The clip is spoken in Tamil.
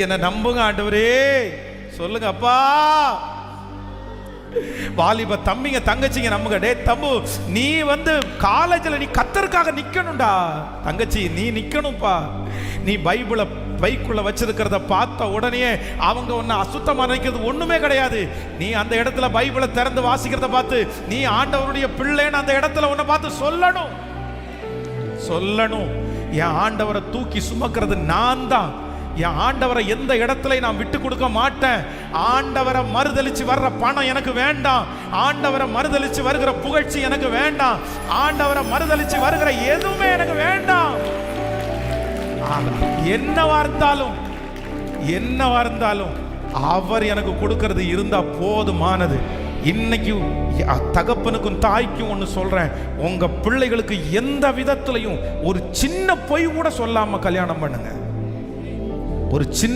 என்ன நம்புங்க ஆண்டவரே, சொல்லுங்க அப்பா. வாலிப தம்பிங்க தங்கச்சிங்க நம்புங்க. டே தம்பு, நீ காலேஜ்ல நீ கத்தருக்காக நிக்கணும்டா. தங்கச்சி நீ நிக்கணும்பா. நீ பைபிளை பைக்குள்ள வச்சிருக்கிறத பார்த்த உடனே அவங்க உன்னை அசுத்தமா நினைக்கிறது ஒண்ணுமே கிடையாது. நீ அந்த இடத்துல பைபிளை திறந்து வாசிக்கிறத பார்த்து நீ ஆண்டவருடைய பிள்ளைன்னு அந்த இடத்துல உன்னை பார்த்து சொல்லணும். என் ஆண்டவரை தூக்கி சுமக்கிறது நான் தான். என் ஆண்டவரை எந்த இடத்துல நான் விட்டு கொடுக்க மாட்டேன். ஆண்டவரை மறுதலிச்சு வர்ற பணம் எனக்கு வேண்டாம். ஆண்டவரை மறுதலிச்சு வருகிற புகழ்ச்சி எனக்கு வேண்டாம். ஆண்டவரை மறுதலிச்சு வருகிற எதுவுமே எனக்கு வேண்டாம். என்னவா இருந்தாலும் அவர் எனக்கு கொடுக்கிறது இருந்தா போதுமானது. இன்னைக்கு தகப்பனுக்கும் தாய்க்கும் ஒன்று சொல்றேன், உங்க பிள்ளைகளுக்கு எந்த விதத்திலையும் ஒரு சின்ன பொய் கூட சொல்லாம கல்யாணம் பண்ணுங்க. ஒரு சின்ன